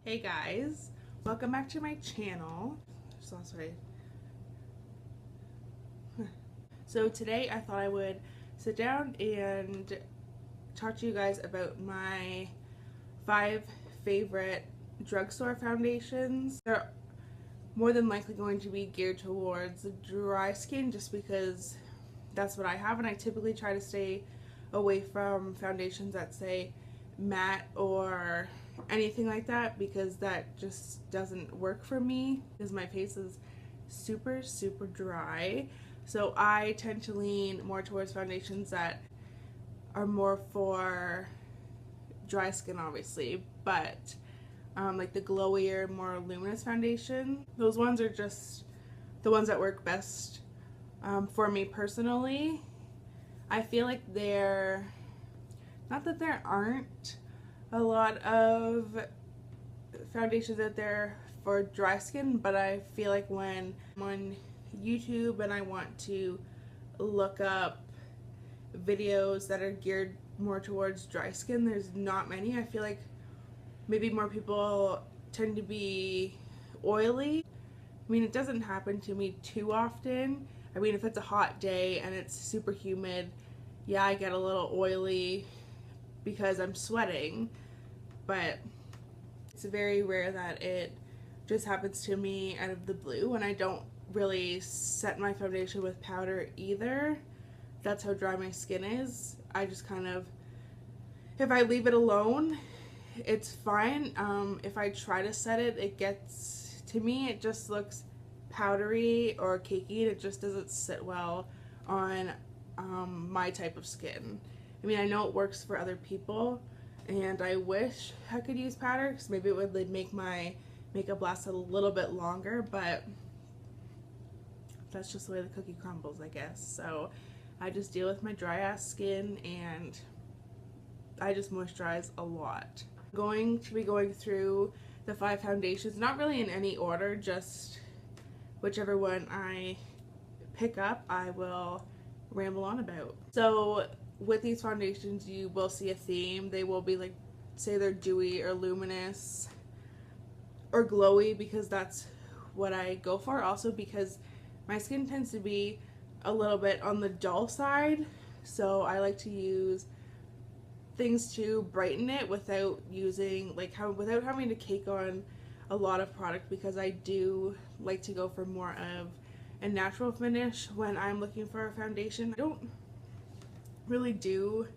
Hey guys, welcome back to my channel. So today I thought I would sit down and talk to you guys about my 5 favorite drugstore foundations. They're more than likely going to be geared towards dry skin just because that's what I have, and I typically try to stay away from foundations that say matte or anything like that because that just doesn't work for me because my face is super dry. So I tend to lean more towards foundations that are more for dry skin, obviously, but like the glowier, more luminous foundation, those ones are just the ones that work best for me personally. I feel like they're not that there aren't a lot of foundations out there for dry skin, but I feel like when I'm on YouTube and I want to look up videos that are geared more towards dry skin, there's not many. I feel like maybe more people tend to be oily. I mean, it doesn't happen to me too often. I mean, if it's a hot day and it's super humid, yeah, I get a little oily because I'm sweating, but it's very rare that it just happens to me out of the blue, and I don't really set my foundation with powder either. That's how dry my skin is. I just kind of, if I leave it alone, it's fine. If I try to set it, it gets, to me, it just looks powdery or cakey, and it just doesn't sit well on my type of skin. I mean, I know it works for other people, and I wish I could use powder because maybe it would like, make my makeup last a little bit longer, but that's just the way the cookie crumbles, I guess. So I just deal with my dry ass skin and I just moisturize a lot. I'm going to be going through the 5 foundations, not really in any order, just whichever one I pick up I will ramble on about. So with these foundations you will see a theme. They will be like, say they're dewy or luminous or glowy because that's what I go for. Also because my skin tends to be a little bit on the dull side, so I like to use things to brighten it without using without having to cake on a lot of product, because I do like to go for more of a natural finish when I'm looking for a foundation. I don't really do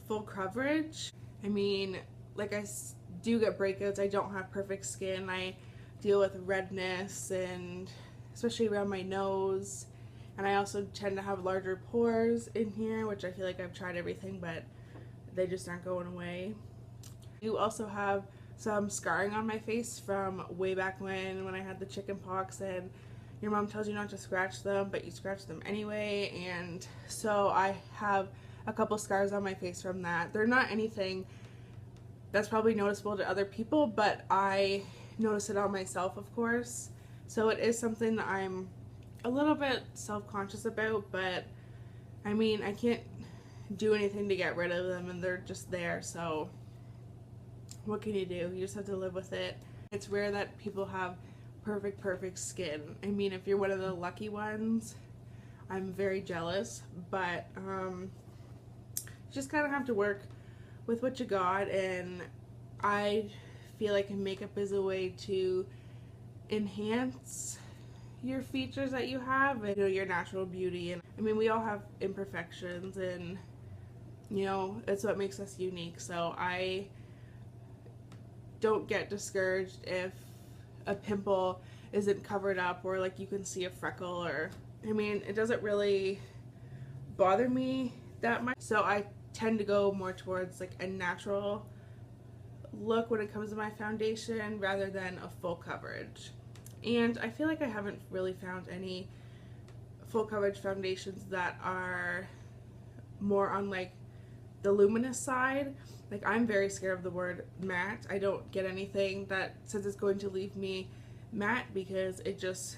full coverage. I mean, like, I do get breakouts. I don't have perfect skin. I deal with redness, and especially around my nose, and I also tend to have larger pores in here, which I feel like I've tried everything but they just aren't going away. I do also have some scarring on my face from way back when I had the chicken pox, and your mom tells you not to scratch them, but you scratch them anyway, and so I have a couple scars on my face from that. They're not anything that's probably noticeable to other people, but I notice it on myself, of course. So it is something that I'm a little bit self-conscious about, but I mean, I can't do anything to get rid of them, and they're just there, so what can you do? You just have to live with it. It's rare that people have perfect skin. I mean, if you're one of the lucky ones, I'm very jealous, but you just kind of have to work with what you got, and I feel like makeup is a way to enhance your features that you have and, you know, your natural beauty. And I mean, we all have imperfections, and you know, it's what makes us unique. So I don't get discouraged if a pimple isn't covered up, or like you can see a freckle, or I mean, it doesn't really bother me that much. So I tend to go more towards like a natural look when it comes to my foundation rather than a full coverage. And I feel like I haven't really found any full coverage foundations that are more on like the luminous side. Like, I'm very scared of the word matte. I don't get anything that says it's going to leave me matte because it just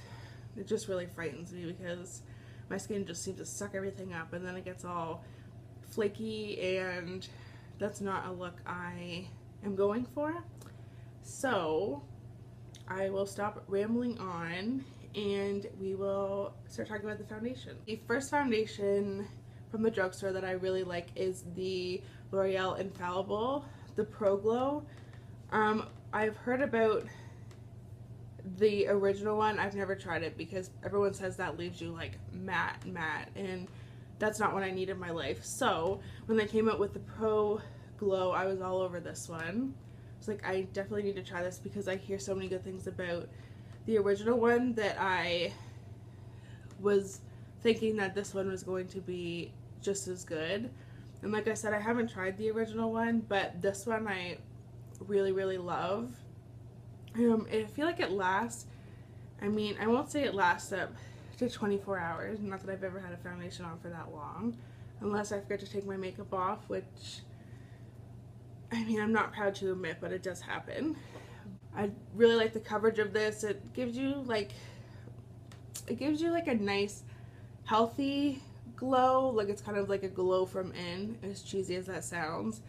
really frightens me, because my skin just seems to suck everything up and then it gets all flaky, and that's not a look I am going for. So I will stop rambling on and we will start talking about the foundation. The first foundation from the drugstore that I really like is the L'Oreal Infallible, the Pro Glow. I've heard about the original one. I've never tried it because everyone says that leaves you like matte, and that's not what I need in my life. So when they came out with the Pro Glow, I was all over this one. It's like, I definitely need to try this because I hear so many good things about the original one that I was thinking that this one was going to be just as good. And like I said, I haven't tried the original one, but this one I really love. I feel like it lasts, I mean, I won't say it lasts up to 24 hours, not that I've ever had a foundation on for that long, unless I forget to take my makeup off, which, I mean, I'm not proud to admit, but it does happen. I really like the coverage of this. It gives you like a nice, healthy glow. Like, it's kind of like a glow from in, as cheesy as that sounds.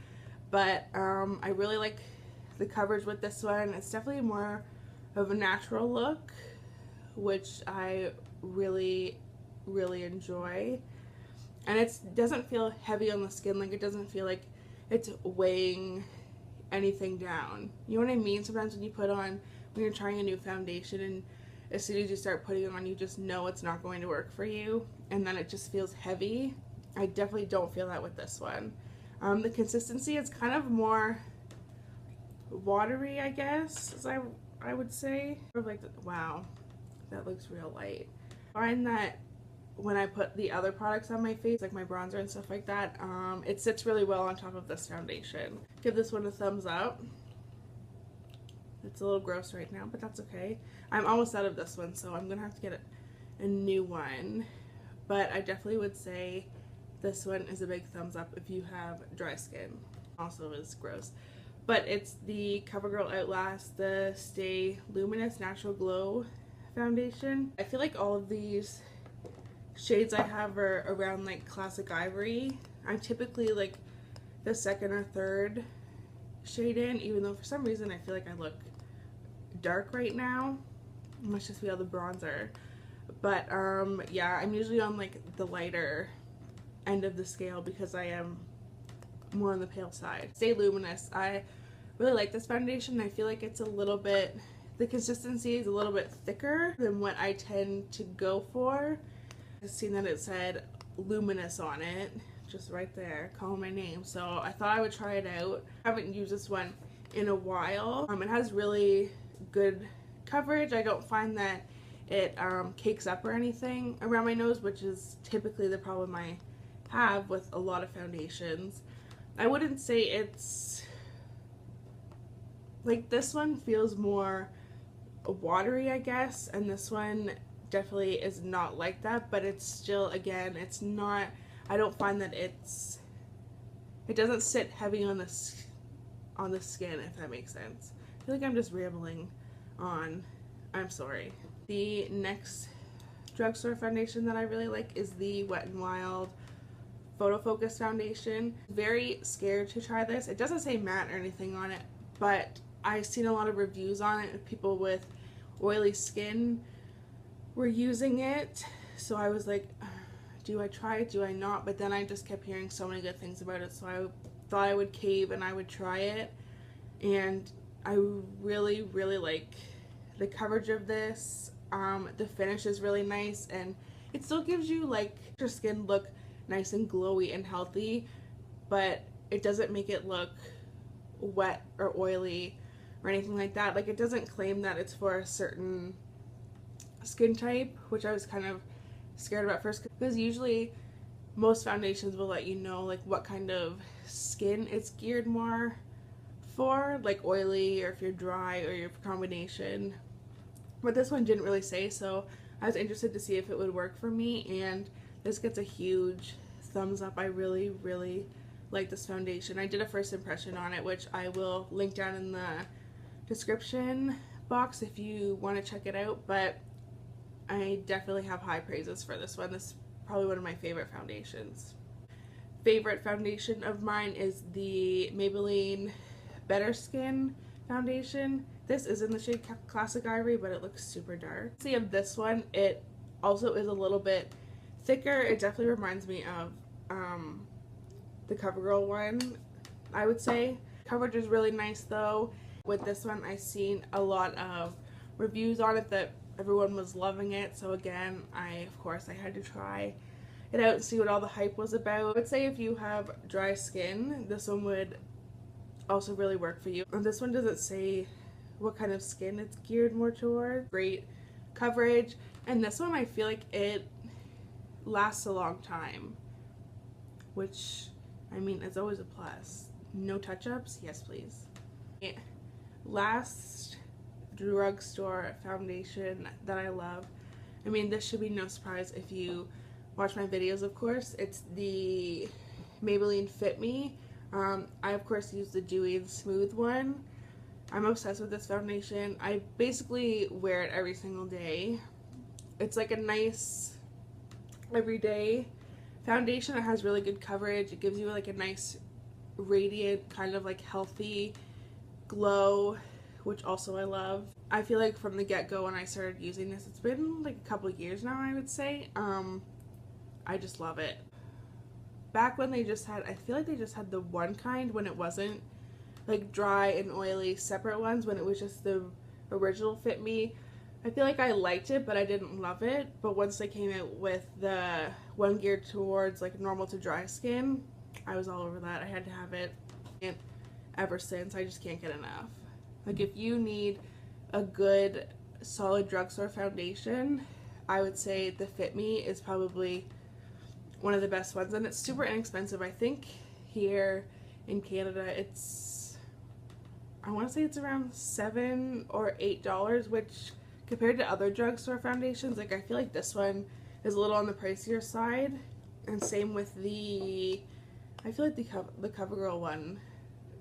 But I really like the coverage with this one. It's definitely more of a natural look, which I really enjoy. And it doesn't feel heavy on the skin. Like, it doesn't feel like it's weighing anything down. You know what I mean? Sometimes when you're trying a new foundation, and as soon as you start putting it on, you just know it's not going to work for you, and then it just feels heavy. I definitely don't feel that with this one. The consistency is kind of more watery, I guess, as I would say. Like, wow, that looks real light. I find that when I put the other products on my face, like my bronzer and stuff like that, it sits really well on top of this foundation. Give this one a thumbs up. It's a little gross right now, but that's okay. I'm almost out of this one, so I'm gonna have to get a new one. But I definitely would say this one is a big thumbs up if you have dry skin. Also is gross. But it's the Covergirl Outlast, the Stay Luminous Natural Glow foundation. I feel like all of these shades I have are around like classic ivory. I'm typically like the second or third shade in, even though for some reason I feel like I look dark right now. It must just be all the bronzer. But yeah, I'm usually on like the lighter end of the scale because I am more on the pale side. Stay Luminous. I really like this foundation. I feel like it's a little bit, the consistency is a little bit thicker than what I tend to go for. I've seen that it said Luminous on it, just right there, calling my name. So I thought I would try it out. I haven't used this one in a while. It has really good coverage. I don't find that it cakes up or anything around my nose, which is typically the problem I have with a lot of foundations. I wouldn't say it's like, this one feels more watery, I guess, and this one definitely is not like that, but it's still, again, it's not, I don't find that it doesn't sit heavy on the skin, if that makes sense. I feel like I'm just rambling on. I'm sorry. The next drugstore foundation that I really like is the Wet n Wild Photofocus foundation. Very scared to try this. It doesn't say matte or anything on it, but I've seen a lot of reviews on it. People with oily skin were using it, so I was like, do I try it, do I not? But then I just kept hearing so many good things about it, so I thought I would cave and I would try it. And I really like the coverage of this. The finish is really nice, and it still gives you like your skin look nice and glowy and healthy, but it doesn't make it look wet or oily or anything like that. Like, it doesn't claim that it's for a certain skin type, which I was kind of scared about first, because usually most foundations will let you know like what kind of skin it's geared more for, like oily, or if you're dry, or your combination. But this one didn't really say, so I was interested to see if it would work for me, and this gets a huge thumbs up. I really like this foundation. I did a first impression on it, which I will link down in the description box if you want to check it out, but I definitely have high praises for this one. This is probably one of my favorite foundations. Favorite foundation of mine is the Maybelline Better Skin foundation. This is in the shade Classic Ivory, but it looks super dark. See, of this one, it also is a little bit thicker. It definitely reminds me of the Covergirl one, I would say. Coverage is really nice though. With this one, I've seen a lot of reviews on it that everyone was loving it, so again, of course I had to try it out and see what all the hype was about. I would say if you have dry skin, this one would also really work for you. And this one doesn't say what kind of skin it's geared more towards. Great coverage, and this one I feel like it lasts a long time, which I mean is always a plus. No touch-ups? Yes please. Last drugstore foundation that I love, I mean this should be no surprise if you watch my videos, of course. It's the Maybelline Fit Me. I of course use the dewy and smooth one. I'm obsessed with this foundation. I basically wear it every single day. It's like a nice everyday foundation. It has really good coverage. It gives you like a nice radiant kind of like healthy glow, which also I love. I feel like from the get-go when I started using this, it's been like a couple years now, I would say. I just love it. Back when they just had, I feel like they just had the one kind when it wasn't like dry and oily separate ones, when it was just the original Fit Me. I feel like I liked it, but I didn't love it. But once they came out with the one geared towards like normal to dry skin, I was all over that. I had to have it, and ever since I just can't get enough. Like if you need a good solid drugstore foundation, I would say the Fit Me is probably one of the best ones, and it's super inexpensive. I think here in Canada it's, I want to say it's around $7 or $8, which compared to other drugstore foundations, like I feel like this one is a little on the pricier side. And same with the, I feel like the Covergirl one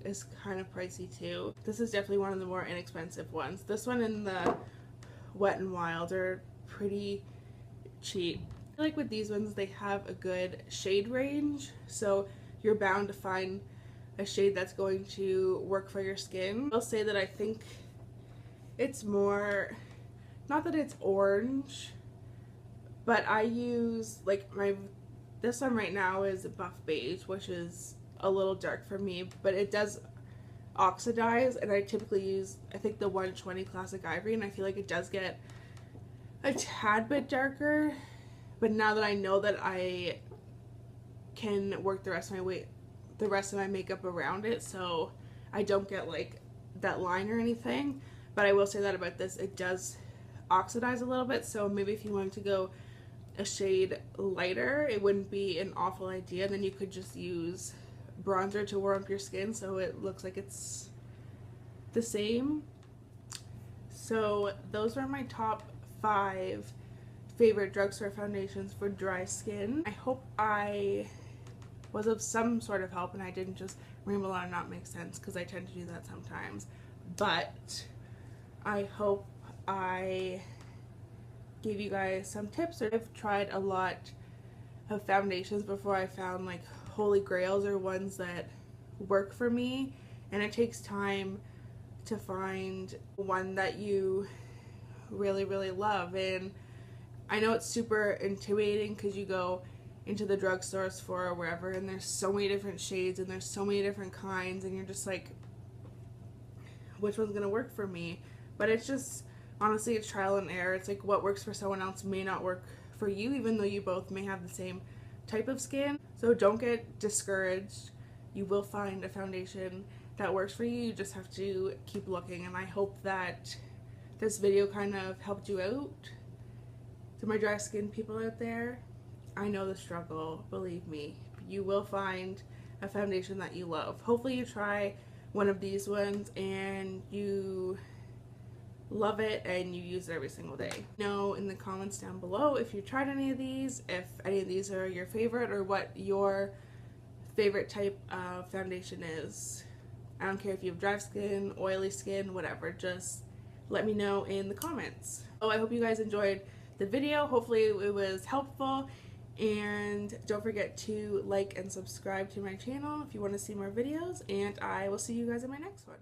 is kind of pricey too. This is definitely one of the more inexpensive ones. This one and the Wet n Wild are pretty cheap. I feel like with these ones they have a good shade range, so you're bound to find a shade that's going to work for your skin. I'll say that I think it's more, not that it's orange, but I use like this one right now is buff beige, which is a little dark for me, but it does oxidize, and I typically use, I think, the 120 Classic Ivory, and I feel like it does get a tad bit darker. But now that I know that I can work the rest of my makeup around it, so I don't get like that line or anything. But I will say that about this, it does oxidize a little bit, so maybe if you wanted to go a shade lighter, it wouldn't be an awful idea. Then you could just use bronzer to warm up your skin so it looks like it's the same. So those were my top 5 favorite drugstore foundations for dry skin. I hope I was of some sort of help and I didn't just ramble on and not make sense, because I tend to do that sometimes. But I hope I gave you guys some tips. I've tried a lot of foundations before I found like holy grails or ones that work for me, and it takes time to find one that you really love. And I know it's super intimidating because you go into the drugstores or wherever and there's so many different shades and there's so many different kinds, and you're just like, which one's gonna work for me? But it's just, honestly, it's trial and error. It's like what works for someone else may not work for you, even though you both may have the same type of skin. So don't get discouraged. You will find a foundation that works for you. You just have to keep looking, and I hope that this video kind of helped you out. To my dry skin people out there, I know the struggle, believe me. You will find a foundation that you love. Hopefully you try one of these ones and you love it and you use it every single day. Know in the comments down below if you tried any of these, if any of these are your favorite, or what your favorite type of foundation is. I don't care if you have dry skin, oily skin, whatever, just let me know in the comments. Oh, I hope you guys enjoyed the video. Hopefully it was helpful, and don't forget to like and subscribe to my channel if you want to see more videos, and I will see you guys in my next one.